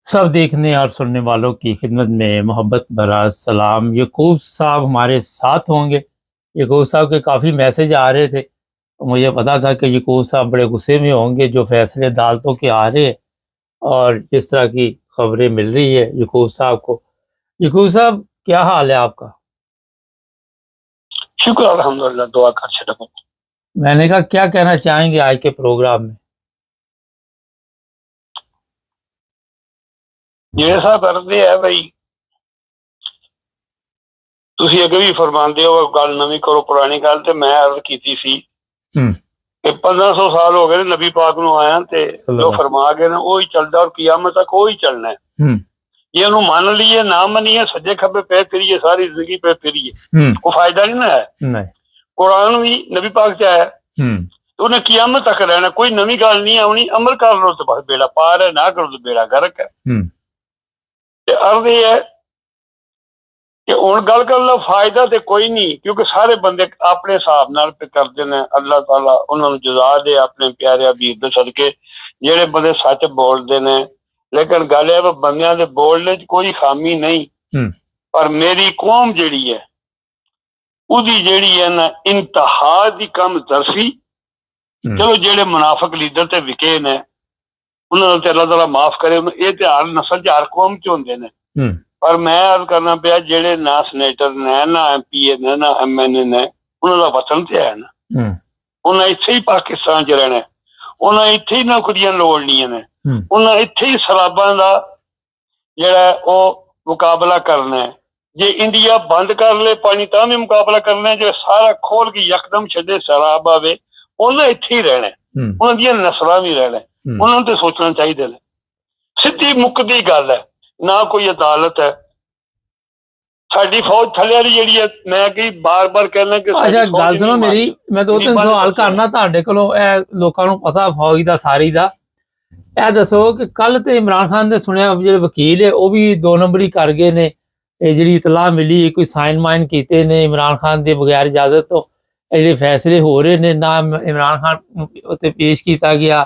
सब देखने और सुनने वालों की खिदमत में मोहब्बत भरा सलाम। यकूब साहब हमारे साथ होंगे। यकूब साहब के काफ़ी मैसेज आ रहे थे, मुझे पता था कि यकूब साहब बड़े गुस्से में होंगे जो फैसले अदालतों के आ रहे हैं और जिस तरह की खबरें मिल रही है यकूब साहब को। यकूब साहब, क्या हाल है आपका? शुक्र अल्हम्दुलिल्लाह, दुआ कर छड़ो। मैंने कहा क्या कहना चाहेंगे आज के प्रोग्राम में? ਜਿਹੜੇ ਸਾਹਿਬ ਕਰਦੇ ਆ ਬਈ, ਤੁਸੀਂ ਅੱਗੇ ਵੀ ਫਰਮਾਉਂਦੇ ਹੋ ਗੱਲ ਨਵੀਂ ਕਰੋ ਪੁਰਾਣੀ ਗੱਲ, ਤੇ ਮੈਂ ਅਰਜ਼ ਕੀਤੀ ਸੀ ਕਿ 1500 ਸਾਲ ਹੋ ਗਏ ਨਬੀ ਪਾਕ ਨੂੰ ਆਇਆ ਤੇ ਜੋ ਫਰਮਾ ਗਏ ਨੇ ਉਹੀ ਚੱਲਦਾ ਔਰ ਕਿਆਮਤ ਤੱਕ ਉਹੀ ਚੱਲਣਾ ਹੈ। ਜੇ ਉਹਨੂੰ ਮੰਨ ਲਈਏ ਨਾ ਮੰਨੀਏ ਸੱਜੇ ਖੱਬੇ ਪੈ ਫਿਰੀਏ ਸਾਰੀ ਜ਼ਿੰਦਗੀ ਪੈ ਫਿਰੀਏ ਕੋਈ ਫਾਇਦਾ ਨਹੀਂ ਨਾ ਹੈ। ਕੁਰਾਨ ਵੀ ਨਬੀ ਪਾਕ ਚ ਆਇਆ ਉਹਨੇ ਕਿਆਮਤ ਤੱਕ ਰਹਿਣਾ, ਕੋਈ ਨਵੀਂ ਗੱਲ ਨਹੀਂ ਆਉਣੀ। ਅਮਲ ਕਰ ਲੋ ਤੇ ਬਸ ਬੇੜਾ ਪਾਰ ਹੈ, ਨਾ ਕਰੋ ਤੇ ਬੇੜਾ ਗਰਕ ਹੈ। ਤੇ ਅਰਜ਼ ਇਹ ਹੈ ਕਿ ਹੁਣ ਗੱਲ ਕਰਨ ਦਾ ਫਾਇਦਾ ਤੇ ਕੋਈ ਨਹੀਂ, ਕਿਉਂਕਿ ਸਾਰੇ ਬੰਦੇ ਆਪਣੇ ਹਿਸਾਬ ਨਾਲ ਕਰਦੇ ਨੇ। ਅੱਲਾਹ ਤਾਲਾ ਉਹਨਾਂ ਨੂੰ ਜਜ਼ਾ ਦੇ ਆਪਣੇ ਪਿਆਰੇ ਹਬੀਬ ਦੇ ਸਦਕੇ, ਜਿਹੜੇ ਬੰਦੇ ਸੱਚ ਬੋਲਦੇ ਨੇ। ਲੇਕਿਨ ਗੱਲ ਇਹ ਹੈ ਬੰਦਿਆਂ ਦੇ ਬੋਲਣੇ 'ਚ ਕੋਈ ਖਾਮੀ ਨਹੀਂ, ਪਰ ਮੇਰੀ ਕੌਮ ਜਿਹੜੀ ਹੈ ਉਹਦੀ ਜਿਹੜੀ ਹੈ ਨਾ ਇੰਤਹਾ ਦੀ ਕਮ ਦਰਸੀ। ਚਲੋ ਜਿਹੜੇ ਮੁਨਾਫਿਕ ਲੀਡਰ ਤੇ ਵਿਕੇ ਨੇ ਉਹਨਾਂ ਨੂੰ ਤੇ ਅੱਲਾਹ ਤਾਲਾ ਮਾਫ ਕਰੇ, ਇਹ ਤੇ ਹਰ ਨਸਲ 'ਚ ਹਰ ਕੌਮ 'ਚ ਹੁੰਦੇ ਨੇ। ਪਰ ਮੈਂ ਅਰਜ਼ ਕਰਨਾ ਪਿਆ ਜਿਹੜੇ ਨਾ ਸੈਨੇਟਰ ਨੇ, ਨਾ MP ਨੇ, ਨਾ MNA ਨੇ, ਉਹਨਾਂ ਦਾ ਵਤਨ ਤੇ ਹੈ ਨਾ, ਉਹਨਾਂ ਇੱਥੇ ਹੀ ਪਾਕਿਸਤਾਨ 'ਚ ਰਹਿਣਾ, ਉਹਨਾਂ ਇੱਥੇ ਹੀ ਨੌਕਰੀਆਂ ਲੋੜਨੀਆਂ ਨੇ, ਉਹਨਾਂ ਇੱਥੇ ਹੀ ਸ਼ਰਾਬਾਂ ਦਾ ਜਿਹੜਾ ਉਹ ਮੁਕਾਬਲਾ ਕਰਨਾ ਹੈ। ਜੇ ਇੰਡੀਆ ਬੰਦ ਕਰ ਲੈ ਪਾਣੀ ਤਾਂ ਵੀ ਮੁਕਾਬਲਾ ਕਰਨਾ, ਜੇ ਸਾਰਾ ਖੋਲ ਕੇ ਯਕਦਮ ਛੱਡੇ ਸ਼ਰਾਬ ਆਵੇ, ਉਹਨਾਂ ਇੱਥੇ ਹੀ ਰਹਿਣਾ, ਉਹਨਾਂ ਦੀਆਂ ਨਸਲਾਂ ਵੀ ਰਹਿਣਾ। ਉਹਨਾਂ ਨੂੰ ਤੇ ਸੋਚਣਾ ਚਾਹੀਦਾ ਨੇ। ਸਿੱਧੀ ਮੁੱਕਦੀ ਗੱਲ ਹੈ, ਨਾ ਕੋਈ ਅਦਾਲਤ ਹੈ। ਸਾਡੀ ਫੌਜ ਥੱਲੇ ਵਾਲੀ ਜਿਹੜੀ ਹੈ, ਮੈਂ ਕਈ ਬਾਰ-ਬਾਰ ਕਹਿਣਾ ਕਿ ਅੱਛਾ ਗੱਲ ਸੁਣੋ ਮੇਰੀ, ਮੈਂ ਦੋ ਤਿੰਨ ਸਵਾਲ ਕਰਨਾ ਤੁਹਾਡੇ ਕੋਲੋਂ। ਇਹ ਲੋਕਾਂ ਨੂੰ ਪਤਾ ਫੌਜ ਦਾ ਸਾਰੀ ਦਾ। ਇਹ ਦੱਸੋ ਕਿ ਕੱਲ ਤੇ ਇਮਰਾਨ ਖਾਨ ਦੇ ਸੁਣਿਆ ਜਿਹੜੇ ਵਕੀਲ ਹੈ ਉਹ ਵੀ 2 ਨੰਬਰੀ ਕਰ ਗਏ ਨੇ। ਇਹ ਜਿਹੜੀ ਇਤਲਾਹ ਮਿਲੀ ਕੋਈ ਸਾਈਨ ਮਾਈਨ ਕੀਤੇ ਨੇ ਇਮਰਾਨ ਖਾਨ ਦੇ ਬਗੈਰ ਇਜਾਜ਼ਤ ਤੋਂ ਜਿਹੜੇ ਫੈਸਲੇ ਹੋ ਰਹੇ ਨੇ, ਨਾ ਇਮਰਾਨ ਖਾਨ ਉੱਤੇ ਪੇਸ਼ ਕੀਤਾ ਗਿਆ।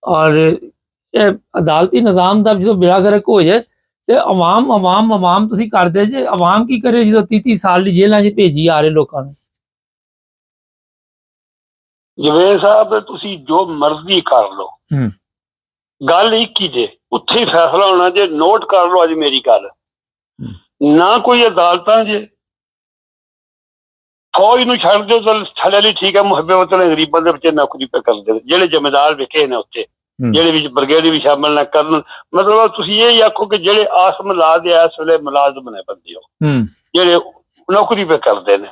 ਔਰ ਇਹ ਅਦਾਲਤੀ ਨਿਜ਼ਾਮ ਦਾ ਜਦੋਂ ਬੇੜਾ ਗਰਕ ਹੋ ਜਾਏ ਤੇ ਆਵਾਮ ਤੁਸੀਂ ਕਰਦੇ ਜੇ, ਆਵਾਮ ਕੀ ਕਰੇ ਜਦੋਂ 30 ਸਾਲ ਦੀ ਜੇਲ੍ਹਾਂ 'ਚ ਭੇਜੀ ਆ ਰਹੇ ਲੋਕਾਂ ਨੂੰ? ਜਵੇਦ ਸਾਹਿਬ ਤੁਸੀਂ ਜੋ ਮਰਜ਼ੀ ਕਰ ਲਓ, ਗੱਲ ਇੱਕ ਹੀ ਜੇ, ਉੱਥੇ ਹੀ ਫੈਸਲਾ ਹੋਣਾ ਜੇ। ਨੋਟ ਕਰ ਲਓ ਅੱਜ ਮੇਰੀ ਗੱਲ, ਨਾ ਕੋਈ ਅਦਾਲਤਾਂ ਜੇ। ਫੌਜ ਨੂੰ ਛੱਡ ਦਿਓ ਤਾਂ ਥੱਲੇ ਲਈ ਠੀਕ ਹੈ, ਮੁਹੱਬੇ ਵਤਨ ਗਰੀਬਾਂ ਦੇ ਬੱਚੇ ਨੌਕਰੀ ਪੇ ਕਰਦੇ, ਜਿਹੜੇ ਜ਼ਿੰਮੇਦਾਰ ਵਿਖੇ ਨੇ ਉੱਥੇ, ਜਿਹੜੇ ਵਿੱਚ ਬਰਗੇਡ ਵੀ ਸ਼ਾਮਲ ਨਾ ਕਰਨ। ਮਤਲਬ ਤੁਸੀਂ ਇਹ ਆਖੋ ਕਿ ਜਿਹੜੇ ਆਸਮ ਲਾ ਦੇ ਇਸ ਵੇਲੇ ਮੁਲਾਜ਼ਮ ਨੇ ਬੰਦੇ, ਉਹ ਜਿਹੜੇ ਨੌਕਰੀ ਪੇ ਕਰਦੇ ਨੇ,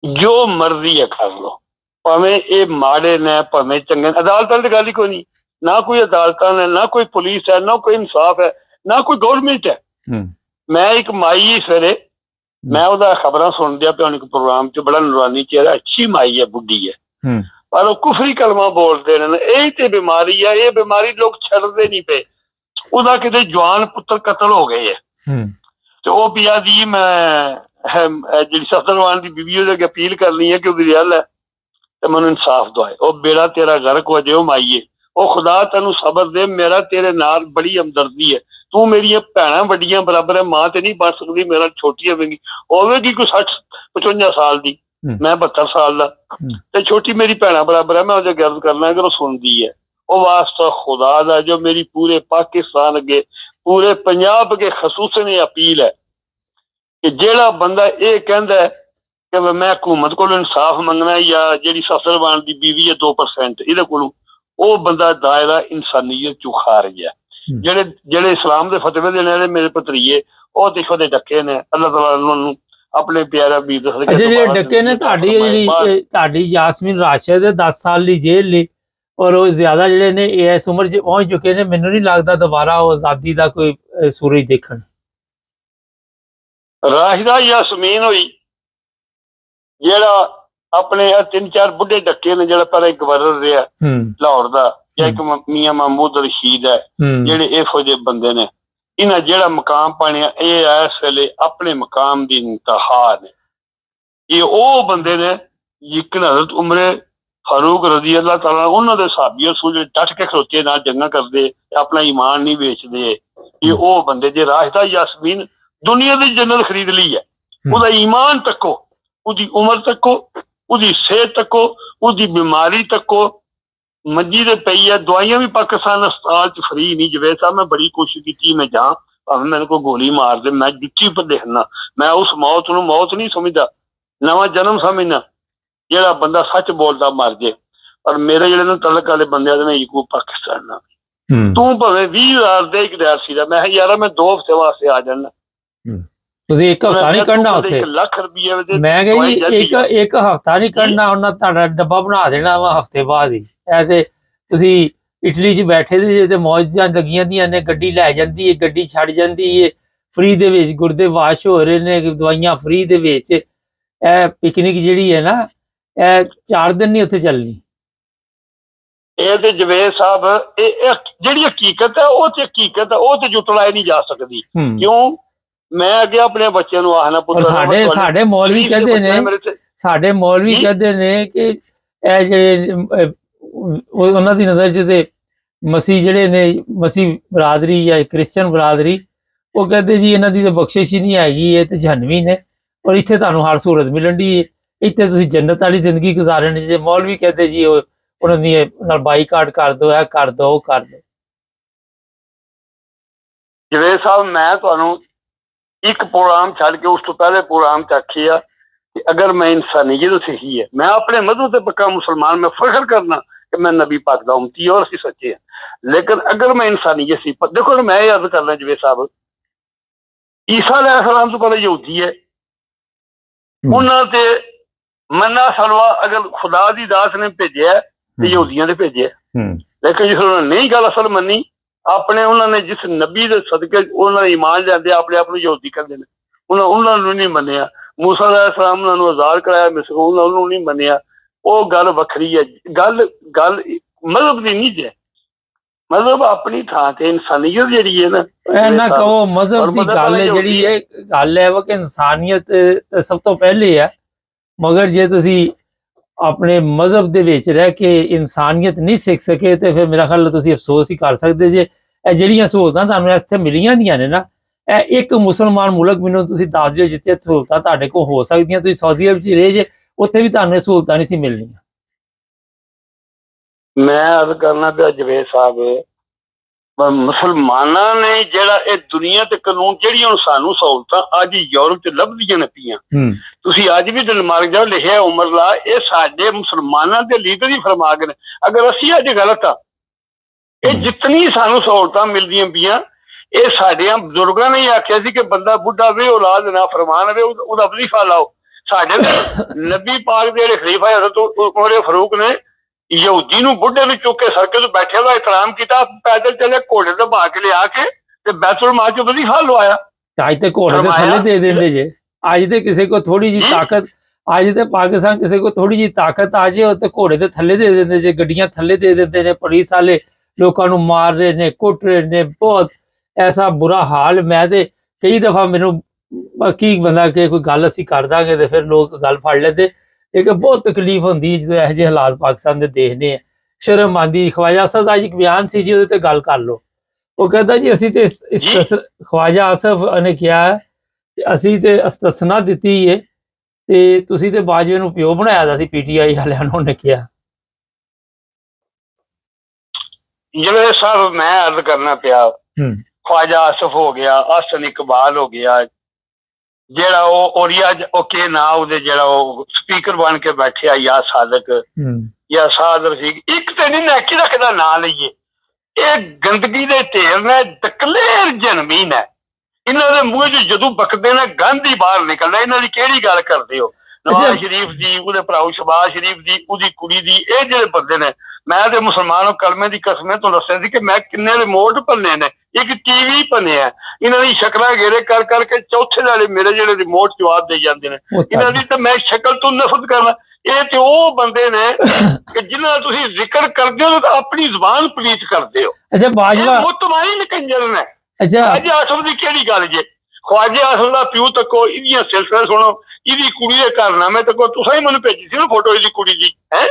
ਜੋ ਮਰਜ਼ੀ ਹੈ ਕਰ ਲਓ, ਭਾਵੇਂ ਇਹ ਮਾੜੇ ਨੇ ਭਾਵੇਂ ਚੰਗੇ ਨੇ। ਅਦਾਲਤਾਂ ਦੀ ਗੱਲ ਹੀ ਕੋਈ ਨਹੀਂ, ਨਾ ਕੋਈ ਅਦਾਲਤਾਂ ਨੇ, ਨਾ ਕੋਈ ਪੁਲਿਸ ਹੈ, ਨਾ ਕੋਈ ਇਨਸਾਫ ਹੈ, ਨਾ ਕੋਈ ਗੌਰਮੈਂਟ ਹੈ। ਮੈਂ ਇੱਕ ਮਾਈ ਸਵੇਰੇ ਮੈਂ ਉਹਦਾ ਖਬਰਾਂ ਸੁਣਦਿਆ ਪਿਆ ਇੱਕ ਪ੍ਰੋਗਰਾਮ 'ਚ, ਬੜਾ ਨੂਰਾਨੀ ਚਿਹਰਾ, ਅੱਛੀ ਮਾਈ ਹੈ, ਬੁੱਢੀ ਹੈ, ਪਰ ਉਹ ਕੁਫਰੀ ਕਲਮਾ ਬੋਲਦੇ ਨੇ। ਇਹ ਤੇ ਬਿਮਾਰੀ ਹੈ, ਇਹ ਬਿਮਾਰੀ ਲੋਕ ਛੱਡਦੇ ਨਹੀਂ ਪਏ। ਉਹਦਾ ਕਿਤੇ ਜਵਾਨ ਪੁੱਤਰ ਕਤਲ ਹੋ ਗਏ ਹੈ ਤੇ ਉਹ ਪਿਆ ਦੀ ਮੈਂ ਜਿਹੜੀ ਸਫਦਰਵਾਨ ਦੀ ਬੀਬੀ ਉਹਦੇ ਅੱਗੇ ਅਪੀਲ ਕਰਨੀ ਹੈ ਕਿ ਉਹਦੀ ਗੱਲ ਹੈ ਤੇ ਮੈਨੂੰ ਇਨਸਾਫ ਦਵਾਏ। ਉਹ ਬੇੜਾ ਤੇਰਾ ਗਰਕ ਹੋ ਜੇ, ਉਹ ਮਾਈਏ, ਉਹ ਖੁਦਾ ਤੈਨੂੰ ਸਬਰ ਦੇ, ਮੇਰਾ ਤੇਰੇ ਨਾਲ ਬੜੀ ਹਮਦਰਦੀ ਹੈ। ਤੂੰ ਮੇਰੀਆਂ ਭੈਣਾਂ ਵੱਡੀਆਂ ਬਰਾਬਰ ਹੈ, ਮਾਂ ਤੇ ਨਹੀਂ ਬਣ ਸਕਦੀ, ਮੇਰਾ ਛੋਟੀ ਹੋਵੇਗੀ, ਹੋਵੇਗੀ ਕੋਈ 60-55 ਸਾਲ ਦੀ, ਮੈਂ 72 ਸਾਲ ਦਾ, ਤੇ ਛੋਟੀ ਮੇਰੀ ਭੈਣਾਂ ਬਰਾਬਰ ਹੈ। ਮੈਂ ਉਹਦੇ ਗਰਦ ਕਰਨਾ ਅਗਰ ਉਹ ਸੁਣਦੀ ਹੈ। ਉਹ ਵਾਸਤਾ ਖੁਦਾ ਦਾ ਜੋ ਮੇਰੀ ਪੂਰੇ ਪਾਕਿਸਤਾਨ ਅੱਗੇ, ਪੂਰੇ ਪੰਜਾਬ ਅੱਗੇ ਖਸੂਸਨ ਇਹ ਅਪੀਲ ਹੈ ਕਿ ਜਿਹੜਾ ਬੰਦਾ ਇਹ ਕਹਿੰਦਾ ਹੈ ਕਿ ਮੈਂ ਹਕੂਮਤ ਕੋਲੋਂ ਇਨਸਾਫ ਮੰਗਣਾ, ਜਾਂ ਜਿਹੜੀ ਸਫਦਰਵਾਨ ਦੀ ਬੀਵੀ ਹੈ 2% ਇਹਦੇ ਕੋਲੋਂ, ਉਹ ਬੰਦਾ ਦਾਇਰਾ ਇਨਸਾਨੀਅਤ ਚੋਂ ਖਾਰਜ ਹੈ। ਜਿਹੜੇ ਇਸਲਾਮ ਦੇ ਫਤਵੇ ਦੇਣ ਵਾਲੇ ਮੇਰੇ ਭਤਰੀਏ, ਉਹ ਦੇਖੋ ਦੇ ਡੱਕੇ ਨੇ। ਅੱਲਾਹ ਤਾਲਾ ਉਹਨਾਂ ਨੂੰ ਆਪਣੇ ਪਿਆਰਾ ਵੀਰ ਦੇ ਸਦਕੇ। ਜਿਹੜੇ ਡੱਕੇ ਨੇ ਤੁਹਾਡੀ ਯਾਸਮੀਨ ਰਾਸ਼ਦ 10 ਸਾਲ ਦੀ ਜੇਲ੍ਹ ਲਈ, ਔਰ ਉਹ ਜ਼ਿਆਦਾ ਜਿਹੜੇ ਨੇ ਇਸ ਉਮਰ 'ਚ ਪਹੁੰਚ ਚੁੱਕੇ ਨੇ, ਮੈਨੂੰ ਨਹੀਂ ਲੱਗਦਾ ਦੁਬਾਰਾ ਉਹ ਆਜ਼ਾਦੀ ਦਾ ਕੋਈ ਸੂਰਜ ਦੇਖਣ। ਰਾਸ਼ਿਦਾ ਯਾਸਮੀਨ ਹੋਈ, ਜਿਹੜਾ ਆਪਣੇ 3-4 ਬੁੱਢੇ ਡੱਕੇ ਨੇ, ਜਿਹੜਾ ਪਹਿਲਾਂ ਗਵਰਨਰ ਰਿਹਾ ਲਾਹੌਰ ਦਾ, ਜਾਂ ਇੱਕ ਮੀਆਂ ਮਹਿਮੂਦ ਰਸ਼ੀਦ ਹੈ, ਜਿਹੜੇ ਇਹੋ ਜਿਹੇ ਬੰਦੇ ਨੇ, ਇਹਨਾਂ ਜਿਹੜਾ ਮਕਾਮ ਪਾਣਿਆ, ਇਹ ਇਸ ਵੇਲੇ ਆਪਣੇ ਮਕਾਮ ਦੀ ਇੰਤਹਾ ਨੇ। ਇਹ ਉਹ ਬੰਦੇ ਨੇ ਜਿਕਨ ਹਜ਼ਰਤ ਉਮਰੇ ਫਾਰੂਕ ਰਜ਼ੀ ਅੱਲਾਹ ਤਾਲਾ ਉਹਨਾਂ ਦੇ ਸਾਹਬੀ ਸੂਲ ਡਟ ਕੇ ਖਲੋਤੇ ਨਾਲ ਜੰਗਾਂ ਕਰਦੇ, ਆਪਣਾ ਈਮਾਨ ਨਹੀਂ ਵੇਚਦੇ। ਇਹ ਉਹ ਬੰਦੇ ਜੇ ਰਾਸ਼ਦਾ ਯਾਸਮੀਨ ਦੁਨੀਆ ਦੀ ਜੰਨਤ ਖਰੀਦ ਲਈ ਹੈ। ਉਹਦਾ ਈਮਾਨ ਤੱਕੋ, ਉਹਦੀ ਉਮਰ ਤੱਕੋ, ਉਹਦੀ ਸਿਹਤ ਤੱਕੋ, ਉਹਦੀ ਬਿਮਾਰੀ ਤੱਕੋ। ਮੰਜੀ ਤੇ ਪਈ ਹੈ, ਦਵਾਈਆਂ ਵੀ ਪਾਕਿਸਤਾਨ ਹਸਪਤਾਲ 'ਚ ਫਰੀ ਨਹੀਂ। ਜਵੇਦ ਸਾਹਿਬ ਮੈਂ ਬੜੀ ਕੋਸ਼ਿਸ਼ ਕੀਤੀ ਮੈਂ ਜਾ, ਭਾਵੇਂ ਮੈਨੂੰ ਕੋਈ ਗੋਲੀ ਮਾਰ ਦੇ, ਮੈਂ ਜੁੱਤੀ ਉੱਪਰ ਦੇਖਣਾ। ਮੈਂ ਉਸ ਮੌਤ ਨੂੰ ਮੌਤ ਨਹੀਂ ਸਮਝਦਾ, ਨਵਾਂ ਜਨਮ ਸਮਝਣਾ। ਜਿਹੜਾ ਬੰਦਾ ਸੱਚ ਬੋਲਦਾ ਮਰ ਜੇ। ਪਰ ਮੇਰੇ ਜਿਹੜੇ ਨਾਲ ਤਲਕ ਵਾਲੇ ਬੰਦਿਆਂ ਦੇ ਮੈਂ ਇੱਕੋ ਪਾਕਿਸਤਾਨ ਨਾਲ, ਤੂੰ ਭਾਵੇਂ 20,000 ਦੇ ਇੱਕ ਡੈਰਸੀ ਦਾ, ਮੈਂ ਕਿਹਾ ਯਾਰ ਮੈਂ 2 ਹਫ਼ਤੇ ਵਾਸਤੇ ਆ ਜਾਣਾ। ਤੁਸੀਂ ਇੱਕ ਹਫ਼ਤਾ ਨਹੀਂ ਕੱਢਣਾ ਉੱਥੇ? 1 ਲੱਖ ਰੁਪਏ ਮੈਂ ਕਿਹਾ ਜੀ ਇੱਕ ਹਫ਼ਤਾ ਨਹੀਂ ਕੱਢਣਾ, ਉਹਨਾਂ ਤੁਹਾਡਾ ਡੱਬਾ ਬਣਾ ਦੇਣਾ ਵਾ ਹਫ਼ਤੇ ਬਾਅਦ ਹੀ। ਇਹ ਤੇ ਤੁਸੀਂ ਇਟਲੀ 'ਚ ਬੈਠੇ ਦੇ ਤੇ ਮੌਜਾਂ ਲੱਗੀਆਂ ਦੀਆਂ ਨੇ, ਗੱਡੀ ਲੈ ਜਾਂਦੀ ਹੈ, ਗੱਡੀ ਛੱਡ ਜਾਂਦੀ ਹੈ ਫ੍ਰੀ ਦੇ ਵਿੱਚ, ਗੁਰਦੇ ਵਾਸ਼ ਹੋ ਰਹੇ ਨੇ, ਦਵਾਈਆਂ ਫ੍ਰੀ ਦੇ ਵਿੱਚ। ਇਹ ਪਿਕਨਿਕ ਜਿਹੜੀ ਹੈ ਨਾ, ਇਹ 4 ਦਿਨ ਨਹੀਂ ਉੱਥੇ ਚੱਲਣੀ। ਇਹ ਤੇ ਜਵੇਦ ਸਾਹਿਬ ਇਹ ਜਿਹੜੀ ਹਕੀਕਤ ਹੈ ਉਹ ਤੇ ਹਕੀਕਤ ਹੈ, ਉਹ ਤੇ ਜੁਟਲਾਈ ਨਹੀਂ ਜਾ ਸਕਦੀ। ਕਿਉਂ? ਮੈਂ ਅੱਗੇ ਆਪਣੇ ਬੱਚਿਆਂ ਨੂੰ ਆਖਣਾ ਸਾਡੇ ਮੌਲਵੀ ਕਹਿੰਦੇ ਨੇ ਕਿ ਇਹ ਜਿਹੜੇ ਉਹਨਾਂ ਦੀ ਨਜ਼ਰ 'ਚ ਤੇ ਮਸੀਹ ਜਿਹੜੇ ਨੇ, ਮਸੀਹ ਬਰਾਦਰੀ ਜਾਂ ਕ੍ਰਿਸਚਨ ਬਰਾਦਰੀ, ਉਹ ਕਹਿੰਦੇ ਜੀ ਇਹਨਾਂ ਦੀ ਤਾਂ ਬਖਸ਼ਿਸ਼ ਹੀ ਨਹੀਂ ਹੈਗੀ, ਇਹ ਤੇ ਜਹਨਵੀ ਨੇ, ਔਰ ਇੱਥੇ ਤੁਹਾਨੂੰ ਹਰ ਸਹੂਲਤ ਮਿਲਣ ਦੀ, ਇੱਥੇ ਤੁਸੀਂ ਜੰਨਤ ਵਾਲੀ ਜ਼ਿੰਦਗੀ ਗੁਜ਼ਾਰਨ। ਜੇ ਮੌਲਵੀ ਕਹਿੰਦੇ ਜੀ ਉਹਨਾਂ ਦੀ ਨਾਲ ਬਾਈਕਾਟ ਕਰ ਦਿਓ, ਇਹ ਕਰ ਦਿਓ, ਉਹ ਕਰ ਦਿਓ। ਜਵੇਦ ਸਾਹਿਬ ਮੈਂ ਤੁਹਾਨੂੰ ਇੱਕ ਪ੍ਰੋਗਰਾਮ ਛੱਡ ਕੇ ਉਸ ਤੋਂ ਪਹਿਲੇ ਪ੍ਰੋਗਰਾਮ 'ਚ ਆਖਿਆ ਕਿ ਅਗਰ ਮੈਂ ਇਨਸਾਨੀਅਤ ਸਹੀ ਹੈ, ਮੈਂ ਆਪਣੇ ਮਜ਼ਹਬ ਤੇ ਪੱਕਾ ਮੁਸਲਮਾਨ, ਮੈਂ ਫਖਰ ਕਰਨਾ ਕਿ ਮੈਂ ਨਬੀ ਪਾਕ ਦਾ ਉਮਤੀ ਔਰ ਅਸੀਂ ਸੱਚੇ ਹਾਂ। ਲੇਕਿਨ ਅਗਰ ਮੈਂ ਇਨਸਾਨੀਅਤ ਸੀ, ਦੇਖੋ ਮੈਂ ਇਹ ਅਰਜ਼ ਕਰਨਾ ਜਵੇਦ ਸਾਹਿਬ, ਈਸਾ अलैहिस्सलाम ਤੋਂ ਪਹਿਲੇ ਯਹੂਦੀ ਹੈ, ਉਹਨਾਂ ਤੇ ਮੰਨਾ ਸਲਵਾ ਅਗਰ ਖੁਦਾ ਦੀ ਦਾਸ ਨੇ ਭੇਜਿਆ ਤੇ ਯਹੂਦੀਆਂ ਨੇ ਭੇਜਿਆ। ਲੇਕਿਨ ਜਿਸ ਉਹਨਾਂ ਨੇ ਨਹੀਂ ਗੱਲ ਅਸਲ ਮੰਨੀ, ਆਪਣੇ ਉਹਨਾਂ ਨੇ ਜਿਸ ਨਬੀ ਦੇ ਸਦਕੇ ਉਹਨਾਂ ਨੇ ਈਮਾਨ ਲਿਆਂਦੇ, ਆਪਣੇ ਆਪ ਨੂੰ ਯਹੂਦੀ ਕਹਿੰਦੇ ਨੇ, ਉਹਨਾਂ ਨੂੰ ਨਹੀਂ ਮੰਨਿਆ। ਮੂਸਾ अलैहिस्सलाम ਉਹਨਾਂ ਨੂੰ ਆਜ਼ਾਦ ਕਰਾਇਆ ਮਿਸਰ, ਉਹਨਾਂ ਨੂੰ ਨਹੀਂ ਮੰਨਿਆ। ਉਹ ਗੱਲ ਵੱਖਰੀ ਹੈ। ਗੱਲ ਮਜ਼ਹਬ ਦੀ ਨਹੀਂ ਜੇ, ਮਜ਼ਹਬ ਆਪਣੀ ਥਾਂ ਤੇ, ਇਨਸਾਨੀਅਤ ਜਿਹੜੀ ਹੈ ਨਾ, ਇਹ ਨਾ ਕਹੋ ਮਜ਼ਹਬ ਦੀ ਗੱਲ ਹੈ ਜਿਹੜੀ ਇਹ ਗੱਲ ਹੈ ਕਿ ਇਨਸਾਨੀਅਤ ਸਭ ਤੋਂ ਪਹਿਲੇ ਹੈ। ਮਗਰ ਜੇ ਤੁਸੀਂ ਆਪਣੇ ਮਜ਼ਹਬ ਦੇ ਵਿੱਚ ਰਹਿ ਕੇ ਇਨਸਾਨੀਅਤ ਨਹੀਂ ਸਿੱਖ ਸਕੇ ਤੇ ਫਿਰ ਮੇਰਾ ਖਿਆਲ ਤੁਸੀਂ ਅਫਸੋਸ ਹੀ ਕਰ ਸਕਦੇ ਜੇ। ਇਹ ਜਿਹੜੀਆਂ ਸਹੂਲਤਾਂ ਤੁਹਾਨੂੰ ਇੱਥੇ ਮਿਲੀਆਂ ਦੀਆਂ ਨੇ ਨਾ, ਇਹ ਇੱਕ ਮੁਸਲਮਾਨ ਮੁਲਕ ਮੈਨੂੰ ਤੁਸੀਂ ਦੱਸ ਦਿਓ ਜਿੱਥੇ ਸਹੂਲਤਾਂ ਤੁਹਾਡੇ ਕੋਲ ਹੋ ਸਕਦੀਆਂ। ਤੁਸੀਂ ਸਾਊਦੀ ਅਰਬ 'ਚ ਰਹੇ ਜੇ, ਉੱਥੇ ਵੀ ਤੁਹਾਨੂੰ ਇਹ ਸਹੂਲਤਾਂ ਨਹੀਂ ਸੀ ਮਿਲਣੀਆਂ। ਮੈਂ ਅਰਜ਼ ਕਰਨਾ ਪਿਆ ਜਵੇਦ ਸਾਹਿਬ, ਮੁਸਲਮਾਨਾਂ ਨੇ ਜਿਹੜਾ ਇਹ ਦੁਨੀਆ ਤੇ ਕਾਨੂੰਨ ਜਿਹੜੀਆਂ ਹੁਣ ਸਾਨੂੰ ਸਹੂਲਤਾਂ ਅੱਜ ਯੂਰਪ 'ਚ ਲੱਭਦੀਆਂ ਨੇ ਪਈਆਂ, ਤੁਸੀਂ ਅੱਜ ਵੀ ਡਨਮਾਰਕ ਜਾਓ, ਲਿਖਿਆ ਉਮਰ ਲਾ, ਇਹ ਸਾਡੇ ਮੁਸਲਮਾਨਾਂ ਦੇ ਲੀਡਰ ਹੀ ਫਰਮਾ ਗਏ ਨੇ। ਅਗਰ ਅਸੀਂ ਅੱਜ ਗਲਤ ਆ, ਇਹ ਜਿਤਨੀ ਸਾਨੂੰ ਸਹੂਲਤਾਂ ਮਿਲਦੀਆਂ ਪਈਆਂ, ਇਹ ਸਾਡਿਆਂ ਬਜ਼ੁਰਗਾਂ ਨੇ ਆਖਿਆ ਸੀ ਕਿ ਬੰਦਾ ਬੁੱਢਾ ਵੇ ਔਲਾਦ ਨਾ ਫਰਮਾਨ ਵੇ, ਉਹਦਾ ਵਜ਼ੀਫਾ ਲਾਓ। ਸਾਡੇ ਨਬੀ ਪਾਕ ਦੇ ਜਿਹੜੇ ਖਲੀਫਾ ਹਜ਼ਰਤ ਉਮਰ ਫਾਰੂਕ ਨੇ ਯਹੂਦੀ ਨੂੰ ਬੁੱਢੇ ਨੂੰ ਚੁੱਕ ਕੇ ਸੜਕ ਤੇ ਬੈਠੇ ਦਾ ਇਕਰਾਮ ਕੀਤਾ, ਪੈਦਲ ਚਲੇ, ਘੋੜੇ ਤੇ ਬਾ ਕੇ ਲਿਆ ਕੇ ਤੇ ਬੈਤੁਲ ਮਾਲ 'ਚ ਵਜ਼ੀਫਾ ਲਵਾਇਆ। ਅੱਜ ਤੇ ਘੋੜੇ ਦੇ ਥੱਲੇ ਦੇ ਦਿੰਦੇ ਜੇ। ਅੱਜ ਤੇ ਕਿਸੇ ਕੋ ਥੋੜੀ ਜੀ ਤਾਕਤ, ਅੱਜ ਤੇ ਪਾਕਿਸਤਾਨ ਕਿਸੇ ਕੋ ਥੋੜੀ ਜੀ ਤਾਕਤ ਆ ਜੇ ਤੇ ਘੋੜੇ ਦੇ ਥੱਲੇ ਦੇ ਦਿੰਦੇ ਜੇ, ਗੱਡੀਆਂ ਥੱਲੇ ਦੇ ਦਿੰਦੇ ਨੇ, ਪੁਲਿਸ ਵਾਲੇ ਲੋਕਾਂ ਨੂੰ ਮਾਰ ਰਹੇ ਨੇ, ਕੁੱਟ ਰਹੇ ਨੇ, ਬਹੁਤ ਐਸਾ ਬੁਰਾ ਹਾਲ। ਮੈਂ ਤੇ ਕਈ ਦਫਾ ਮੈਨੂੰ ਕੀ ਬੰਦਾ ਕਿ ਕੋਈ ਗੱਲ ਅਸੀਂ ਕਰ ਦਾਂਗੇ ਤੇ ਫਿਰ ਲੋਕ ਗੱਲ ਫੜ ਲੈਂਦੇ। ਇੱਕ ਬਹੁਤ ਤਕਲੀਫ ਹੁੰਦੀ ਜਦੋਂ ਇਹੋ ਜਿਹੇ ਹਾਲਾਤ ਪਾਕਿਸਤਾਨ ਦੇ ਦੇਖਦੇ ਆ, ਸ਼ਰਮ ਆਉਂਦੀ। ਖਵਾਜਾ ਆਸਫ ਦਾ ਇੱਕ ਬਿਆਨ ਸੀ ਜੀ, ਉਹਦੇ ਤੇ ਗੱਲ ਕਰ ਲਓ। ਉਹ ਕਹਿੰਦਾ ਜੀ ਅਸੀਂ ਤੇ ਖਵਾਜਾ ਆਸਫ ਨੇ ਕਿਹਾ ਅਸੀਂ ਤੇ ਅਸਤਸਨਾ ਦਿੱਤੀ ਹੈ ਤੇ ਤੁਸੀਂ ਤੇ ਬਾਜਵੇ ਨੂੰ ਪਿਓ ਬਣਾਇਆ ਦਾ ਸੀ, PTI ਵਾਲਿਆਂ ਨੂੰ ਉਹਨੇ ਕਿਹਾ। ਜਿਹੜੇ ਸਾਹਿਬ ਮੈਂ ਅਰਜ਼ ਕਰਨਾ ਪਿਆ, ਖਵਾਜਾ ਆਸਫ ਹੋ ਗਿਆ, ਹਸਨ ਇਕਬਾਲ ਹੋ ਗਿਆ, ਜਿਹੜਾ ਉਹ ਔਰੀਆ ਓਕੇ ਨਾ ਉਹਦੇ ਜਿਹੜਾ ਉਹ ਸਪੀਕਰ ਬਣ ਕੇ ਬੈਠਿਆ, ਜਾਂ ਸਾਦਕ ਜਾਂ ਸਾਦ ਰਫੀਕ, ਇੱਕ ਤੇ ਨਹੀਂ ਨੈਕੀ ਰੱਖਦਾ ਨਾਂ ਲਈਏ। ਇਹ ਗੰਦਗੀ ਦੇ ਢੇਰ ਨੇ, ਦਕਲੇਰ ਜਨਮੀਨ ਹੈ। ਇਹਨਾਂ ਦੇ ਮੂੰਹ 'ਚ ਜਦੋਂ ਬਕਦੇ ਨੇ ਗੰਦ ਹੀ ਬਾਹਰ ਨਿਕਲਦਾ। ਇਹਨਾਂ ਦੀ ਕਿਹੜੀ ਗੱਲ ਕਰਦੇ ਹੋ? ਨਵਾਜ਼ ਸ਼ਰੀਫ ਦੀ, ਉਹਦੇ ਭਰਾ ਸ਼ਬਾਜ਼ ਸ਼ਰੀਫ ਦੀ, ਉਹਦੀ ਕੁੜੀ ਦੀ, ਇਹ ਜਿਹੜੇ ਬੰਦੇ ਨੇ, ਮੈਂ ਤੇ ਮੁਸਲਮਾਨ ਕਲਮੇ ਦੀ ਕਸਮ ਤੋਂ ਦੱਸਿਆ ਸੀ ਕਿ ਮੈਂ ਕਿੰਨੇ ਰਿਮੋਟ ਭੰਨੇ ਨੇ, ਇੱਕ TV ਭੰਨਿਆ। ਇਹਨਾਂ ਦੀ ਸ਼ਕਲਾਂ ਗੇਰੇ ਕਰ ਕਰਕੇ ਚੌਥੇ ਵਾਲੇ ਮੇਰੇ ਜਿਹੜੇ ਰਿਮੋਟ ਜਵਾਬ ਦੇ ਜਾਂਦੇ ਨੇ, ਇਹਨਾਂ ਦੀ ਤਾਂ ਮੈਂ ਸ਼ਕਲ ਤੋਂ ਨਫ਼ਰਤ ਕਰਨਾ। ਇਹ ਤੇ ਉਹ ਬੰਦੇ ਨੇ ਕਿ ਜਿਨ੍ਹਾਂ ਤੁਸੀਂ ਜ਼ਿਕਰ ਕਰਦੇ ਹੋ ਤਾਂ ਆਪਣੀ ਜ਼ੁਬਾਨ ਪਲੀਤ ਕਰਦੇ ਹੋ। ਅੱਛਾ ਬਾਜਵਾ ਮੁਤਮਾਈਨ ਕੰਜਰ ਨੇ। ਅੱਛਾ ਖਵਾਜਾ ਆਸਫ ਦੀ ਕਿਹੜੀ ਗੱਲ ਜੇ? ਖਵਾਜਾ ਆਸਫ ਦਾ ਪਿਓ ਤੱਕੋ, ਇਹਦੀਆਂ ਸਿਲਸਿਲੇ ਸੁਣੋ, ਇਹਦੀ ਕੁੜੀ ਦੇ ਕਾਰਨਾਮੇ ਤੱਕੋ। ਤੁਸੀਂ ਹੀ ਮੈਨੂੰ ਭੇਜੀ ਸੀ ਨਾ ਫੋਟੋ ਇਹਦੀ ਕੁੜੀ ਦੀ, ਹੈ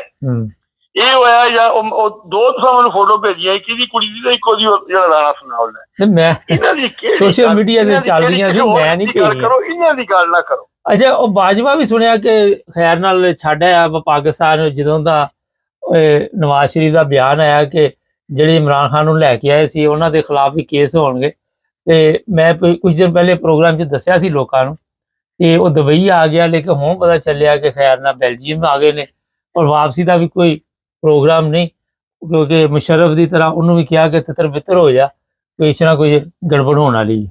ਇਹ ਹੋਇਆ ਜਾਂ ਉਹ ਦੋ ਦਫਾ ਮੈਨੂੰ ਫੋਟੋ ਭੇਜੀਆਂ, ਇੱਕ ਦੀ ਕੁੜੀ ਦੀ ਤੇ ਇੱਕ ਉਹਦੀ ਜਿਹੜਾ ਰਾਣਾ ਸੁਨਾਉਲ ਹੈ। ਮੈਂ ਇਹਨਾਂ ਦੀ ਸੋਸ਼ਲ ਮੀਡੀਆ ਤੇ ਚੱਲ ਰਹੀਆਂ ਸੀ, ਮੈਂ ਨਹੀਂ ਗੱਲ ਕਰੋ, ਇਹਨਾਂ ਦੀ ਗੱਲ ਨਾ ਕਰੋ। ਅੱਛਾ, ਉਹ ਬਾਜਵਾ ਵੀ ਸੁਣਿਆ ਕਿ ਖੈਰ ਨਾਲ ਛੱਡ ਆਇਆ ਪਾਕਿਸਤਾਨ ਜਦੋਂ ਦਾ ਨਵਾਜ਼ ਸ਼ਰੀਫ ਦਾ ਬਿਆਨ ਆਇਆ ਕਿ ਜਿਹੜੇ ਇਮਰਾਨ ਖਾਨ ਨੂੰ ਲੈ ਕੇ ਆਏ ਸੀ ਉਹਨਾਂ ਦੇ ਖਿਲਾਫ ਵੀ ਕੇਸ ਹੋਣਗੇ। ਤੇ ਮੈਂ ਕੁਝ ਦਿਨ ਪਹਿਲੇ ਪ੍ਰੋਗਰਾਮ 'ਚ ਦੱਸਿਆ ਸੀ ਲੋਕਾਂ ਨੂੰ ਤੇ ਉਹ ਦੁਬਈ ਆ ਗਿਆ, ਲੇਕਿਨ ਹੁਣ ਪਤਾ ਚੱਲਿਆ ਕਿ ਖੈਰ ਨਾਲ ਬੈਲਜੀਅਮ ਆ ਗਏ ਨੇ ਔਰ ਵਾਪਸੀ ਦਾ ਵੀ ਕੋਈ ਪ੍ਰੋਗਰਾਮ ਨਹੀਂ, ਕਿਉਂਕਿ ਮੁਸ਼ਰਫ ਦੀ ਤਰ੍ਹਾਂ ਉਹਨੂੰ ਵੀ ਕਿਹਾ ਕਿ ਤਿੱਤਰ ਬਿੱਤਰ ਹੋ ਜਾ, ਕੁਛ ਨਾ ਕੁਝ ਗੜਬੜ ਹੋਣ ਵਾਲੀ।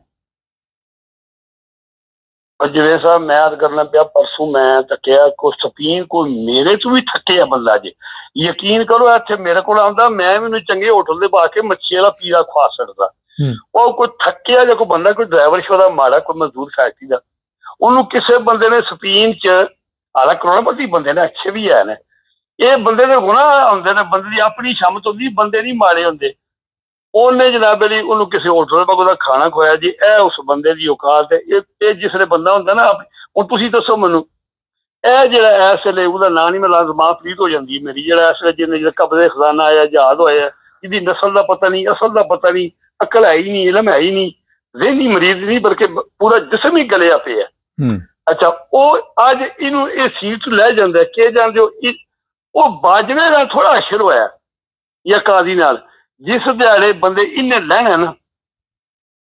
ਜਿਵੇਂ ਸਾਹਿਬ ਮੈਂ ਯਾਦ ਕਰਨਾ ਪਿਆ, ਪਰਸੋਂ ਮੈਂ ਤੱਕਿਆ ਕੋਈ ਸਪੀਨ ਕੋਈ ਮੇਰੇ ਤੋਂ ਵੀ ਥੱਕਿਆ ਬੰਦਾ, ਜੇ ਯਕੀਨ ਕਰੋ ਇੱਥੇ ਮੇਰੇ ਕੋਲ ਆਉਂਦਾ ਮੈਂ ਮੈਨੂੰ ਚੰਗੇ ਹੋਟਲ ਦੇ ਪਾ ਕੇ ਮੱਛੀ ਵਾਲਾ ਪੀਜ਼ਾ ਖਵਾ ਸਕਦਾ। ਉਹ ਕੋਈ ਥੱਕਿਆ ਜਾਂ ਕੋਈ ਬੰਦਾ, ਕੋਈ ਡਰਾਈਵਰ ਸ਼ੋ ਦਾ ਮਾੜਾ, ਕੋਈ ਮਜ਼ਦੂਰ ਫੈਕਟਰੀ ਦਾ, ਉਹਨੂੰ ਕਿਸੇ ਬੰਦੇ ਨੇ ਸਪੀਨ 'ਚ ਹਾਲਾਂਕਿ ਕਰੋੜਪਤੀ ਬੰਦੇ ਨੇ, ਅੱਛੇ ਵੀ ਹੈ ਨੇ, ਇਹ ਬੰਦੇ ਦੇ ਗੁਨਾਹ ਹੁੰਦੇ ਨੇ, ਬੰਦੇ ਦੀ ਆਪਣੀ ਸ਼ਮਤ ਹੁੰਦੀ, ਬੰਦੇ ਨਹੀਂ ਮਾੜੇ ਹੁੰਦੇ। ਉਹਨੇ ਜਨਾਬ ਜੀ ਉਹਨੂੰ ਕਿਸੇ ਹੋਟਲ ਦਾ ਉਹਦਾ ਖਾਣਾ ਖਵਾਇਆ ਜੀ, ਇਹ ਉਸ ਬੰਦੇ ਦੀ ਔਕਾਤ ਹੈ। ਇਹ ਜਿਸਲੇ ਬੰਦਾ ਹੁੰਦਾ ਨਾ, ਹੁਣ ਤੁਸੀਂ ਦੱਸੋ ਮੈਨੂੰ, ਇਹ ਜਿਹੜਾ ਇਸ ਵੇਲੇ ਉਹਦਾ ਨਾਂ ਨਹੀਂ, ਮੈਂ ਜ਼ਬਾਨ ਫਰੀਦ ਹੋ ਜਾਂਦੀ ਮੇਰੀ, ਜਿਹੜਾ ਇਸ ਵੇਲੇ ਜਿਹਨੇ ਜਿਹੜਾ ਕਬਜ਼ੇ ਖਜ਼ਾਨਾ ਆਇਆ, ਯਾਦ ਹੋਇਆ, ਜਿਹਦੀ ਨਸਲ ਦਾ ਪਤਾ ਨਹੀਂ, ਅਸਲ ਦਾ ਪਤਾ ਨਹੀਂ, ਅਕਲ ਹੈ ਹੀ ਨਹੀਂ, ਇਲਮ ਹੈ ਹੀ ਨਹੀਂ, ਜ਼ਹਿਨੀ ਮਰੀਜ਼ ਨਹੀਂ ਬਲਕਿ ਪੂਰਾ ਜਿਸਮ ਹੀ ਗਲਿਆ ਪਿਆ। ਅੱਛਾ, ਉਹ ਅੱਜ ਇਹਨੂੰ ਇਹ ਸੀਟ ਲੈ ਜਾਂਦਾ, ਕਿ ਜਾਂਦੇ ਹੋ ਉਹ ਬਾਜਵੇ ਨਾਲ ਥੋੜਾ ਅਸ਼ਰ ਹੋਇਆ ਜਾਂ ਕਾਜ਼ੀ ਨਾਲ, ਜਿਸ ਦਿਹਾੜੇ ਬੰਦੇ ਇਹਨੇ ਲੈਣਾ ਨਾ,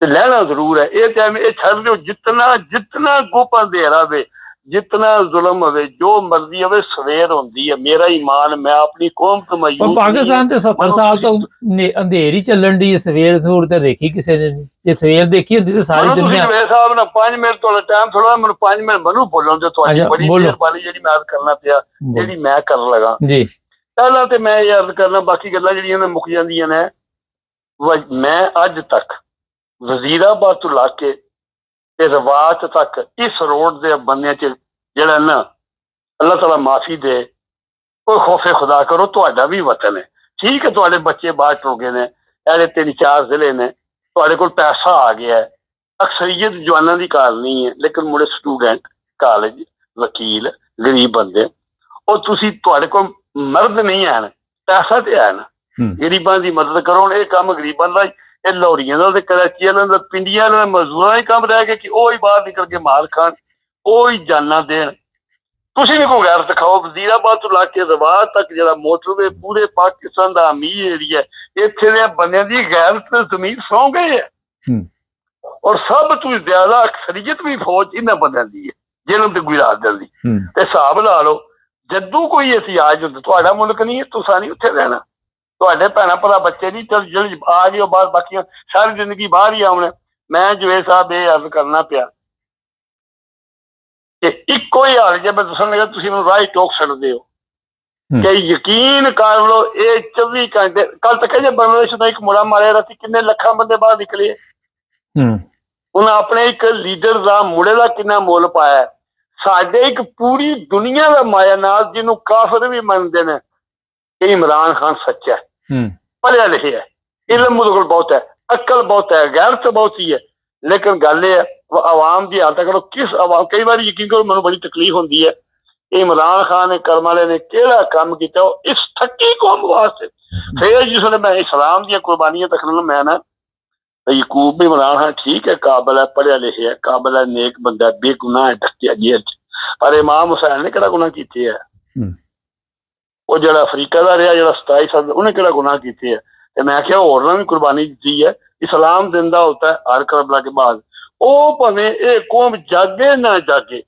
ਤੇ ਲੈਣਾ ਜ਼ਰੂਰ ਹੈ। ਇਹ ਟਾਈਮ ਇਹ ਛੱਡ ਦਿਓ, ਜਿਤਨਾ ਗੁਪ ਅੰਧੇਰਾ ਵੇ, ਜਿਤਨਾ ਜ਼ੁਲਮ ਹੋਵੇ, ਜੋ ਮਰਜ਼ੀ ਹੋਵੇ, ਸਵੇਰ ਹੁੰਦੀ ਹੈ। ਮੇਰਾ ਈਮਾਨ, ਮੈਂ ਆਪਣੀ ਕੌਮ ਤੋਂ ਮਾਯੂਸ। ਪਾਕਿਸਤਾਨ ਤੇ 70 ਸਾਲ ਤੋਂ ਅੰਧੇਰੀ ਚੱਲਣ ਦੀ, ਸਵੇਰ ਸੂਰ ਤੇ ਦੇਖੀ ਕਿਸੇ ਨੇ ਨਹੀਂ। ਜੇ ਸਵੇਰ ਦੇਖੀ ਹੁੰਦੀ ਤੇ ਸਾਰੀ ਦੁਨੀਆ। ਮੇਰੇ ਸਾਹਿਬ ਨਾਲ 5 ਮਿੰਟ ਤੁਹਾਡਾ ਟਾਈਮ ਥੋੜਾ, ਮੈਨੂੰ 5 ਮਿੰਟ ਮੈਨੂੰ ਬੋਲਣ ਦਿਓ, ਤੁਹਾਡੀ ਬੜੀ ਮਿਹਰਬਾਨੀ ਜਿਹੜੀ ਮੈਂ ਕਰਨਾ ਪਿਆ, ਜਿਹੜੀ ਮੈਂ ਕਰਨ ਲਗਾ ਜੀ। ਪਹਿਲਾਂ ਤੇ ਮੈਂ ਇਹ ਅਰਜ਼ ਕਰਨਾ, ਬਾਕੀ ਗੱਲਾਂ ਜਿਹੜੀਆਂ ਨੇ ਮੁੱਕ ਜਾਂਦੀਆਂ ਨੇ। ਮੈਂ ਅੱਜ ਤੱਕ ਵਜ਼ੀਰਾਬਾਦ ਤੋਂ ਲਾ ਕੇ ਤੇ ਰਵਾਤ ਤੱਕ ਇਸ ਰੋਡ ਦੇ ਬੰਦਿਆਂ 'ਚ ਜਿਹੜਾ ਨਾ, ਅੱਲਾਹ ਤਾਲਾ ਮਾਫੀ ਦੇ, ਕੋਈ ਖੌਫੇ ਖੁਦਾ ਕਰੋ, ਤੁਹਾਡਾ ਵੀ ਵਤਨ ਹੈ। ਠੀਕ ਹੈ, ਤੁਹਾਡੇ ਬੱਚੇ ਬਾਹਰ ਟੁਰ ਗਏ ਨੇ, ਇਹਦੇ 3-4 ਜ਼ਿਲ੍ਹੇ ਨੇ, ਤੁਹਾਡੇ ਕੋਲ ਪੈਸਾ ਆ ਗਿਆ ਹੈ, ਅਕਸਰੀਅਤ ਜਵਾਨਾਂ ਦੀ ਕਾਲ ਨਹੀਂ ਹੈ, ਲੇਕਿਨ ਮੁੜੇ ਸਟੂਡੈਂਟ, ਕਾਲਜ, ਵਕੀਲ, ਗਰੀਬ ਬੰਦੇ, ਉਹ ਤੁਸੀਂ, ਤੁਹਾਡੇ ਕੋਲ ਮਰਦ ਨਹੀਂ ਆਣ, ਪੈਸਾ ਤੇ ਆਣ, ਗਰੀਬਾਂ ਦੀ ਮਦਦ ਕਰੋ। ਇਹ ਕੰਮ ਗਰੀਬਾਂ ਦਾ, ਇਹ ਲਾਹੌਰੀਆਂ ਦਾ ਤੇ ਕਰਾਚੀ ਵਾਲਿਆਂ ਦਾ, ਪਿੰਡੀਆਂ ਵਾਲਿਆਂ ਦਾ, ਮਜ਼ਦੂਰਾਂ ਦਾ ਹੀ ਕੰਮ ਰਹਿ ਗਿਆ ਕਿ ਉਹ ਹੀ ਬਾਹਰ ਨਿਕਲ ਕੇ ਮਾਲ ਖਾਣ, ਉਹ ਹੀ ਜਾਨਾਂ ਦੇਣ। ਤੁਸੀਂ ਵੀ ਕੋਈ ਗੈਰਤ ਦਿਖਾਓ। ਵਜ਼ੀਰਾਬਾਦ ਤੋਂ ਲਾ ਕੇ ਰਵਾਤ ਤੱਕ ਜਿਹੜਾ ਮੋਟਰਵੇ ਪੂਰੇ ਪਾਕਿਸਤਾਨ ਦਾ ਅਮੀਰ ਏਰੀਆ, ਇੱਥੇ ਦੇ ਬੰਦਿਆਂ ਦੀ ਗੈਰਤ ਜ਼ਮੀਨ ਸੌਂ ਗਏ ਹੈ। ਔਰ ਸਭ ਤੋਂ ਜ਼ਿਆਦਾ ਅਕਸਰੀਅਤ ਵੀ ਫੌਜ ਇਹਨਾਂ ਬੰਦਿਆਂ ਦੀ ਹੈ, ਜਿਹਨਾਂ ਤੇ ਗੁਜਰਾਤ ਦੀ। ਤੇ ਹਿਸਾਬ ਲਾ ਲਓ, ਜਦੋਂ ਕੋਈ ਇਤਿਹਾਜ ਹੁੰਦਾ, ਤੁਹਾਡਾ ਮੁਲਕ ਨਹੀਂ ਹੈ, ਤੁਸੀਂ ਨਹੀਂ ਉੱਥੇ ਰਹਿਣਾ, ਤੁਹਾਡੇ ਭੈਣਾਂ ਭਰਾ ਬੱਚੇ ਨਹੀਂ, ਜਿਹੜੇ ਆ ਗਏ ਉਹ ਬਾਹਰ, ਬਾਕੀਆਂ ਸਾਰੀ ਜ਼ਿੰਦਗੀ ਬਾਹਰ ਹੀ ਆਉਣਾ। ਮੈਂ ਜਵੇਦ ਸਾਹਿਬ ਇਹ ਅਰਜ਼ ਕਰਨਾ ਪਿਆ ਕਿ ਇੱਕੋ ਹੀ ਹਾਲ ਜੇ ਮੈਂ ਦੱਸਣ ਲੱਗਾ, ਤੁਸੀਂ ਮੈਨੂੰ ਰਾਹ ਟੋਕ ਸਕਦੇ ਹੋ ਕਿ ਯਕੀਨ ਕਰ ਲਓ, ਇਹ 24 ਘੰਟੇ, ਕੱਲ ਤੱਕ ਜੇ ਬੰਗਲਾਦੇਸ਼ ਦਾ ਇੱਕ ਮੁੜਾ ਮਾਰਿਆ ਰਾਤੀ, ਕਿੰਨੇ ਲੱਖਾਂ ਬੰਦੇ ਬਾਹਰ ਨਿਕਲੇ। ਉਹਨਾਂ ਆਪਣੇ ਇੱਕ ਲੀਡਰ ਦਾ, ਮੁੜੇ ਦਾ ਕਿੰਨਾ ਮੁੱਲ ਪਾਇਆ। ਸਾਡੇ ਇੱਕ ਪੂਰੀ ਦੁਨੀਆ ਦਾ ਮਾਇਆ ਨਾਲ, ਜਿਹਨੂੰ ਕਾਫਰ ਵੀ ਮੰਨਦੇ ਨੇ ਕਿ ਇਮਰਾਨ ਖਾਨ ਸੱਚਾ ਹੈ, ਪੜ੍ਹਿਆ ਲਿਖਿਆ ਹੈ, ਇਲਮ ਉਹਦੇ ਕੋਲ ਬਹੁਤ ਹੈ, ਅਕਲ ਬਹੁਤ ਹੈ, ਗੈਰਤ ਬਹੁਤ ਹੀ ਹੈ, ਲੇਕਿਨ ਗੱਲ ਇਹ ਹੈ ਆਵਾਮ ਦੀ ਹਾਲਤ ਕਰੋ। ਕਿਸ ਆਵਾਮ, ਕਈ ਵਾਰੀ ਯਕੀਨ ਕਰੋ ਮੈਨੂੰ ਬੜੀ ਤਕਲੀਫ ਹੁੰਦੀ ਹੈ, ਇਮਰਾਨ ਖਾਨ ਨੇ, ਕਰਮ ਵਾਲੇ ਨੇ ਕਿਹੜਾ ਕੰਮ ਕੀਤਾ ਉਹ ਇਸ ਠੱਕੀ ਕੌਮ ਵਾਸਤੇ। ਫਿਰ ਜਿਸ ਵੇਲੇ ਮੈਂ ਇਸਲਾਮ ਦੀਆਂ ਕੁਰਬਾਨੀਆਂ ਤੱਕਣ, ਮੈਂ ਨਾ ਯਕੂਬ ਇਮਰਾਨ ਖਾਨ ਠੀਕ ਹੈ, ਕਾਬਲ ਹੈ, ਪੜ੍ਹਿਆ ਲਿਖਿਆ, ਕਾਬਲ ਹੈ, ਨੇਕ ਬੰਦਾ, ਬੇਗੁਨਾਹ ਹੈ, ਢੱਕਿਆ ਜੇਲ੍ਹ 'ਚ, ਪਰ ਇਮਾਮ ਹੁਸੈਨ ਨੇ ਕਿਹੜਾ ਗੁਨਾਹ ਕੀਤੇ ਹੈ। ਉਹ ਜਿਹੜਾ ਅਫਰੀਕਾ ਦਾ ਰਿਹਾ, ਜਿਹੜਾ 27 ਸਾਲ, ਉਹਨੇ ਕਿਹੜਾ ਗੁਨਾਹ ਕੀਤੇ ਹੈ। ਤੇ ਮੈਂ ਕਿਹਾ ਹੋਰਨਾਂ ਵੀ ਕੁਰਬਾਨੀ ਦਿੱਤੀ ਹੈ, ਇਸਲਾਮ ਜ਼ਿੰਦਾ ਹੋਤਾ ਹੈ ਹਰ ਕਰਬਲਾ ਕੇ ਬਾਅਦ। ਉਹ ਭਾਵੇਂ ਇਹ ਕੌਮ ਜਾਗੇ ਨਾ ਜਾਗੇ,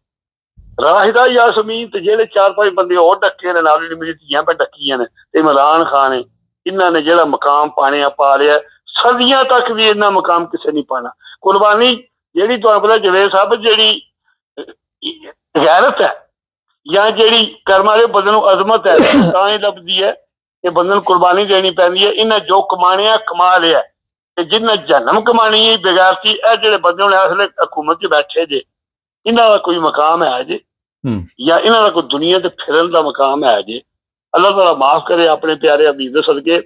ਰਾਹਿਦਾ ਯਾਸਮੀਨ ਤੇ ਜਿਹੜੇ 4-5 ਬੰਦੇ ਹੋਰ ਡੱਕੇ ਨੇ ਨਾਲ, ਮੇਰੀ ਧੀਆਂ ਪੈ ਡੱਕੀਆਂ ਨੇ, ਤੇ ਇਮਰਾਨ ਖਾਨ ਨੇ, ਇਹਨਾਂ ਨੇ ਜਿਹੜਾ ਮਕਾਮ ਪਾਣਿਆ ਪਾ ਲਿਆ, ਸਦੀਆਂ ਤੱਕ ਵੀ ਇੰਨਾ ਮਕਾਮ ਕਿਸੇ ਨਹੀਂ ਪਾਣਾ। ਕੁਰਬਾਨੀ ਜਿਹੜੀ ਤੁਹਾਨੂੰ ਪਤਾ ਜਵੇਦ ਸਾਹਿਬ, ਜਿਹੜੀ ਗੈਰਤ ਹੈ ਜਾਂ ਜਿਹੜੀ ਕਰਮਾਂ ਵਾਲੇ ਬੰਦੇ ਨੂੰ ਅਜ਼ਮਤ ਹੈ, ਤਾਂ ਹੀ ਲੱਭਦੀ ਹੈ ਕਿ ਬੰਦੇ ਨੂੰ ਕੁਰਬਾਨੀ ਦੇਣੀ ਪੈਂਦੀ ਹੈ। ਇਹਨਾਂ ਜੋ ਕਮਾਣਿਆ ਕਮਾ ਲਿਆ, ਤੇ ਜਿਹਨਾਂ ਜਹਨਮ ਕਮਾਣੀ ਹੈ ਬੇਗੈਰਤੀ, ਇਹ ਜਿਹੜੇ ਬੰਦੇ ਹੁਣ ਇਸ ਵੇਲੇ ਹਕੂਮਤ 'ਚ ਬੈਠੇ ਜੇ, ਇਹਨਾਂ ਦਾ ਕੋਈ ਮਕਾਮ ਹੈ ਜੇ, ਜਾਂ ਇਹਨਾਂ ਦਾ ਕੋਈ ਦੁਨੀਆ ਤੇ ਫਿਰਨ ਦਾ ਮਕਾਮ ਹੈ ਜੇ। ਅੱਲਾਹ ਤਾਲਾ ਮਾਫ ਕਰੇ ਆਪਣੇ ਪਿਆਰੇ ਹਬੀਬ ਦੇ ਸਦਕੇ।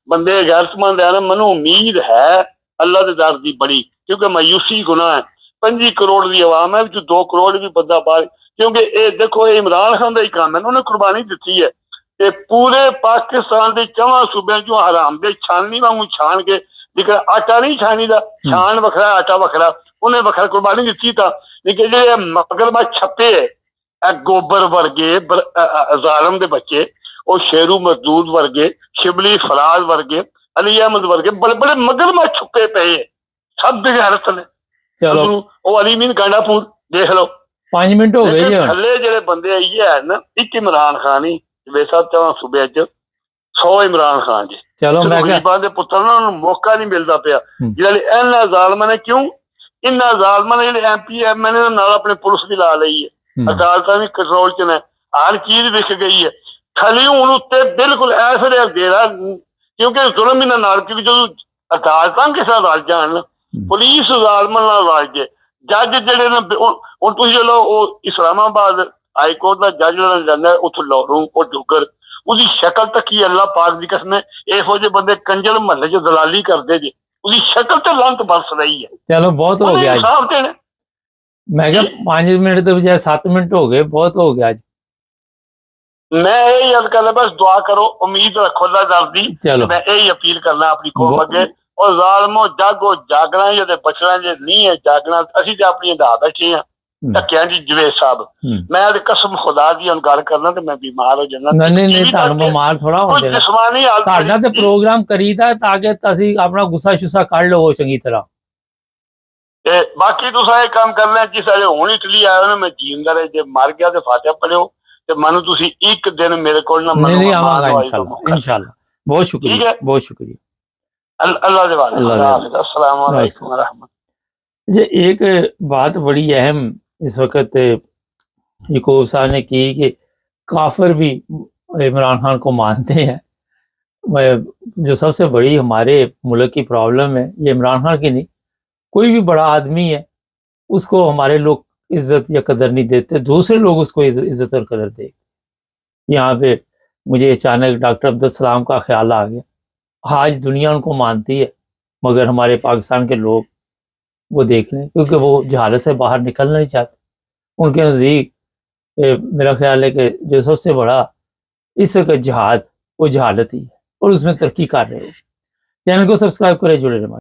ਬੰਦੇ ਗੈਰਤਮੰਦ ਹੈ ਨਾ, ਮੈਨੂੰ ਉਮੀਦ ਹੈ ਅੱਲਾਹ ਦੇ ਦਰ ਦੀ ਬੜੀ, ਕਿਉਂਕਿ ਮਾਯੂਸੀ ਗੁਨਾਹ ਹੈ। 25 ਕਰੋੜ ਦੀ ਆਵਾਮ ਹੈ, ਵਿੱਚ 2 ਕਰੋੜ ਵੀ ਬੰਦਾ ਬਾਹਰ, ਕਿਉਂਕਿ ਇਹ ਦੇਖੋ ਇਹ ਇਮਰਾਨ ਖਾਨ ਦਾ ਹੀ ਕੰਮ ਹੈ, ਉਹਨੇ ਕੁਰਬਾਨੀ ਦਿੱਤੀ ਹੈ। ਤੇ ਪੂਰੇ ਪਾਕਿਸਤਾਨ ਦੇ 4 ਸੂਬਿਆਂ ਚੋਂ ਹਰਾਮ ਦੇ ਛਾਨਣੀ ਵਾਂਗੂ ਛਾਣ ਕੇ, ਲੇਕਿਨ ਆਟਾ ਨਹੀਂ ਛਾਣੀ ਦਾ, ਛਾਣ ਵੱਖਰਾ ਆਟਾ ਵੱਖਰਾ, ਉਹਨੇ ਵੱਖਰਾ ਕੁਰਬਾਨੀ ਦਿੱਤੀ। ਤਾਂ ਲੇਕਿਨ ਜਿਹੜੇ ਮਗਰਮੱਛ ਛੱਪੇ ਇਹ ਗੋਬਰ ਵਰਗੇ ਜ਼ਾਲਮ ਦੇ ਬੱਚੇ, ਉਹ ਸ਼ੇਰੂ ਮਸਦੂਦ ਵਰਗੇ, ਸ਼ਿਬਲੀ ਫਰਾਜ਼ ਵਰਗੇ, ਅਲੀ ਅਹਿਮਦ ਵਰਗੇ ਬੜੇ ਬੜੇ ਮਗਰਮੱਛ ਛੁਪੇ ਪਏ, ਸਭ ਬੇਗੈਰਤ ਨੇ। ਚਲੋ ਉਹ ਅਲੀ ਮੀਨ ਗਾਂਡਾਪੁਰ ਦੇਖ ਲਓ। 5 ਮਿੰਟ ਹੋ ਗਏ ਜੀ ਹੁਣ। ਥੱਲੇ ਜਿਹੜੇ ਬੰਦੇ ਇਹ ਹੈ ਨਾ, ਇੱਕ ਇਮਰਾਨ ਖਾਨ ਹੀ ਵੇਸਾ 4 ਸੂਬਿਆਂ ਚ 100 ਇਮਰਾਨ ਖਾਨ ਜੀ। ਚਲੋ ਮੈਂ ਗਰੀਬਾਂ ਦੇ ਪੁੱਤਰ ਨਾ ਉਹਨੂੰ ਮੌਕਾ ਨਹੀਂ ਮਿਲਦਾ ਪਿਆ। ਜਿਹੜੇ ਇਹਨਾਂ ਜ਼ਾਲਮਾਂ ਨੇ, ਕਿਉਂ ਇਹਨਾਂ ਜ਼ਾਲਮਾਂ ਨੇ ਜਿਹੜੇ MP MLA ਨਾਲ ਆਪਣੇ ਪੁਲਿਸ ਦੀ ਲਾ ਲਈ ਹੈ, ਅਦਾਲਤਾਂ ਵੀ ਕੰਟਰੋਲ ਚ ਨੇ, ਹਰ ਚੀਜ਼ ਵਿਕ ਗਈ ਹੈ। ਖਾਲੀ ਹੁਣ ਉੱਤੇ ਬਿਲਕੁਲ ਇਸ ਵੇਲੇ ਦੇਰਾ, ਕਿਉਂਕਿ ਜ਼ੁਲਮ ਇਹਨਾਂ ਨਾਲ, ਕਿ ਜਦੋਂ ਅਦਾਲਤਾਂ ਕਿਸੇ ਨਾਲ ਰਲ ਜਾਣ, ਪੁਲਿਸ ਜ਼ਾਲਮਾਂ ਨਾਲ ਰਲ ਜੇ, ਜੱਜ ਜਿਹੜੇ ਨੇ, ਹੁਣ ਤੁਸੀਂ ਚਲੋ ਉਹ ਇਸਲਾਮਾਬਾਦ ਹਾਈ ਕੋਰਟ ਦਾ ਜੱਜ ਜਿਹੜਾ ਜਾਂਦਾ ਉੱਥੋਂ ਲਾਹੌਰੋਂ, ਉਹ ਡੁੱਗਰ, ਉਹਦੀ ਸ਼ਕਲ ਤੱਕੀ ਅੱਲਾ ਪਾਕ ਦੀ ਕਸਮ ਹੈ, ਇਹੋ ਜਿਹੇ ਬੰਦੇ ਕੰਜਰ ਮਹੱਲੇ ਚ ਦਲਾਲੀ ਕਰਦੇ ਜੇ, ਉਹਦੀ ਸ਼ਕਲ ਤੇ ਲੰਤ ਬਰਸ ਰਹੀ ਹੈ। ਚਲੋ ਬਹੁਤ ਹੋ ਗਿਆ ਇਨਸਾਫ ਦੇਣਾ। ਮੈਂ ਕਿਹਾ 5 ਮਿੰਟ ਦੇ ਬਜਾਏ 7 ਮਿੰਟ ਹੋ ਗਏ, ਬਹੁਤ ਹੋ ਗਿਆ ਅੱਜ। ਮੈਂ ਇਹ ਯਾਦ ਕਰਨਾ, ਬਸ ਦੁਆ ਕਰੋ, ਉਮੀਦ ਰੱਖੋ ਅੱਲਾ ਦਰਦੀ। ਮੈਂ ਇਹ ਅਪੀਲ ਕਰਨਾ ਆਪਣੀ ਕੌਮ ਅੱਗੇ, ਉਹ ਜ਼ਾਲਮੋ ਜਾਗੋ, ਜਾਗਣਾ ਜੇ ਤੇ ਬਚਣਾ ਜੇ ਨਹੀਂ ਹੈ ਜਾਗਣਾ। ਅਸੀਂ ਤੇ ਆਪਣੀ ਅਦਾ ਬੈਠੇ ਹਾਂ ਧੱਕਿਆਂ ਦੀ। ਜਵੇਦ ਸਾਹਿਬ, ਮੈਂ ਕਸਮ ਖੁਦਾ ਦੀ ਹੁਣ ਗੱਲ ਕਰਨਾ ਤੇ ਮੈਂ ਬਿਮਾਰ ਹੋ ਜਾਣਾ। ਨਹੀਂ ਤੁਹਾਨੂੰ ਬਿਮਾਰ ਥੋੜਾ ਹੁੰਦੇ, ਸਾਡਾ ਤੇ ਪ੍ਰੋਗਰਾਮ ਕਰੀਦਾ ਤਾਂ ਕਿ ਤੁਸੀਂ ਆਪਣਾ ਗੁੱਸਾ ਸ਼ੁੱਸਾ ਕੱਢ ਲਵੋ ਚੰਗੀ ਤਰ੍ਹਾਂ। ਤੇ ਬਾਕੀ ਤੁਸੀਂ ਇਹ ਕੰਮ ਕਰਨਾ, ਜਿਸ ਵੇਲੇ ਹੁਣ ਇਟਲੀ ਆਇਆ ਨਾ, ਮੈਂ ਜੀਂਦਾ ਰਹੇ, ਜੇ ਮਰ ਗਿਆ ਤੇ ਫਾਤਿਹਾ ਪੜਿਓ, ਤੇ ਮੈਨੂੰ ਤੁਸੀਂ ਇੱਕ ਦਿਨ ਮੇਰੇ ਕੋਲ ਨਾ ਮੰਨੋ। ਨਹੀਂ ਆਵਾਂਗਾ इंशाल्लाह। बहुत शुक्रिया, बहुत शुक्रिया। अल्लाह के वाले, अस्सलाम वालेकुम व रहमतुल्लाह। जी, एक बात बड़ी अहम इस वक्त याकूब साहब ने की कि काफिर भी इमरान खान को मानते हैं। जो सबसे बड़ी हमारे मुल्क की प्रॉब्लम है, ये इमरान खान की नहीं, कोई भी बड़ा आदमी है उसको हमारे लोग इज्जत या कदर नहीं देते, दूसरे लोग उसको इज्जत और कदर देते। यहाँ पे मुझे अचानक डॉक्टर अब्दुल सलाम का ख्याल आ गया। आज दुनिया उनको मानती है, मगर हमारे पाकिस्तान के लोग वो देख लें, क्योंकि वो जहालत से बाहर निकलना नहीं चाहते। उनके नज़दीक मेरा ख्याल है कि जो सबसे बड़ा इस वक्त जहाद वो जहालत ही है, और उसमें तरक्की कर रहे हो। चैनल को सब्सक्राइब करें, जुड़े रहें।